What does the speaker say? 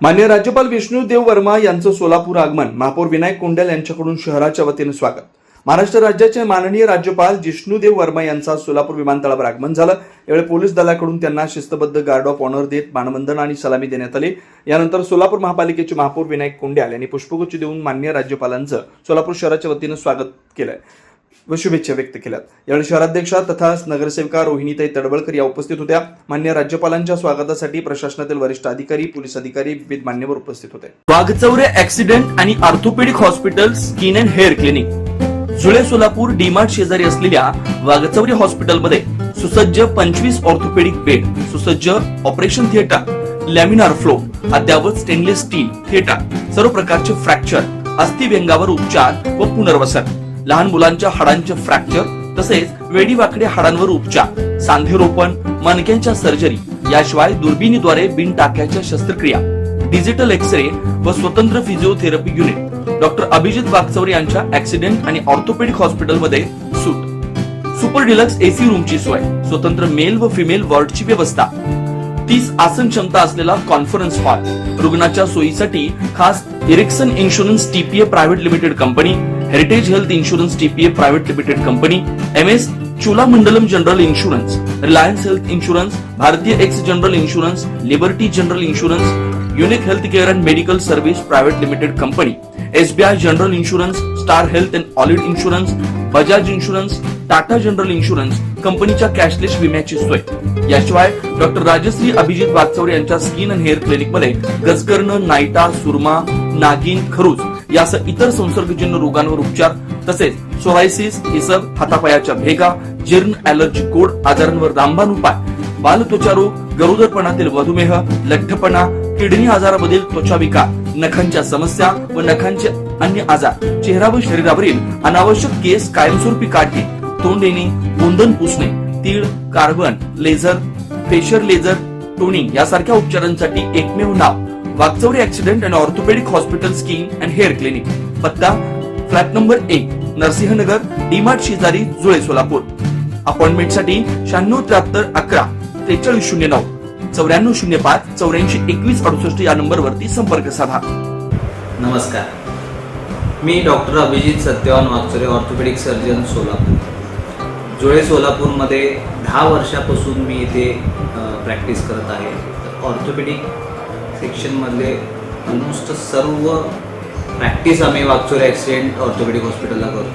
माननीय राज्यपाल विष्णुदेव वर्मा यांचं सोलापूर आगमन महापौर विनायक कोंडेल यांच्याकडून शहराच्या वतीने स्वागत. महाराष्ट्र राज्याचे माननीय राज्यपाल विष्णुदेव वर्मा यांचा सोलापूर विमानतळावर आगमन झालं. यावेळी पोलीस दलाकडून त्यांना शिस्तबद्ध गार्ड ऑफ ऑनर देत मानवंदना आणि सलामी देण्यात आली. यानंतर सोलापूर महापालिकेचे महापौर विनायक कोंडेल यांनी पुष्पगुच्छ देऊन माननीय राज्यपालांचं सोलापूर शहराच्या वतीने स्वागत केलंय व शुभेच्छा व्यक्त केल्यात. यावेळी शहराध्यक्षा तथा नगरसेविका रोहिणीताई तडवळकर या उपस्थित होत्या. माननीय राज्यपालांच्या स्वागतासाठी प्रशासनातील वरिष्ठ अधिकारी, पोलीस अधिकारी, विविध मान्यवर उपस्थित होते. वाघचौरे ऍक्सिडेंट आणि orthopaedic hospital, skin and hair clinic, जुळे सोलापूर डीमार्ट शेजारी असलेल्या वाघचौरे हॉस्पिटलमध्ये सुसज्ज 25 ऑर्थोपेडिक बेड, सुसज्ज ऑपरेशन थिएटर, लॅमिनार फ्लो, अद्यावत स्टेनलेस स्टील थिएटर, सर्व प्रकारचे फ्रॅक्चर, अस्थिव्यंगावर उपचार व पुनर्वसन, लहान मुलांच्या हाडांचे फ्रॅक्चर तसेच वेडीवाकड्या हाडांवर उपचार, सांधेरोपण, मणक्यांच्या सर्जरी, याशिवाय दुर्बिणीद्वारे बिनटाक्याच्या शस्त्रक्रिया, डिजिटल एक्सरे व स्वतंत्र physiotherapy unit. Doctor Abhijit Waghchaure यांच्या ऍक्सिडेंट आणि ऑर्थोपेडिक हॉस्पिटलमध्ये सूट, सुपर डिलक्स एसी रूमची सोय, स्वतंत्र मेल व फिमेल वॉर्डची व्यवस्था, 30 आसन क्षमता असलेला कॉन्फरन्स हॉल, रुग्णाच्या सोयीसाठी खास Ericson insurance TPA private limited company, heritage health insurance TPA private limited company, MS Cholamandalam general insurance, Reliance health insurance, Bharatiya AXA general insurance, Liberty general insurance, unique health care and medical service private limited company, SBI general insurance, star health and allied insurance, Bajaj insurance, Tata general insurance कंपनीच्या cashless विम्याची सोय. याशिवाय doctor Rajshri Abhijit Waghchaure यांच्या skin and hair clinic मध्ये गजकर्ण, नायटा, सुरमा, नागिन, खरूज यासह इतर संसर्गजन्य रोगांवर उपचार तसेच सोरायसिस, इसब, हातापायाच्या भेगा, जीर्ण, ॲलर्जी, गोड आजारांवर रामबाण उपाय, बालत्वचा रोग, गरोदरपणातील मधुमेह, लठ्ठपणा, किडनी आजारामधील त्वचा विकार, नखांच्या समस्या व नखांचे अन्य आजार, चेहरा व शरीरावरील अनावश्यक केस कायमस्वरूपी काढणे, तोंड येणे, गोंधन पुसणे, तीळ, carbon, laser, facial laser, toning यासारख्या उपचारांसाठी एकमेव नाव Waghchaure accident and orthopaedic hospital, skin and hair clinic. पत्ता फ्लॅट नंबर 1, नरसिंहनगर, डीमार्ट शेजारी, जुळे, सोलापूर. अपॉइंटमेंटसाठी 9673 11 4309 9405 84 21 68 या नंबरवरती संपर्क साधा. नमस्कार, मी doctor Abhijit Satyavan Waghchaure, orthopaedic surgeon, Solapur. Jule सोलापूरमध्ये 10 वर्षापासून मी इथे प्रॅक्टिस करत आहे. ऑर्थोपेडिक सेक्शनमधले ऑलमोस्ट सर्व प्रॅक्टिस आम्ही वाघचौरे ॲक्सिडेंट ऑर्थोपेडिक हॉस्पिटलला करतो.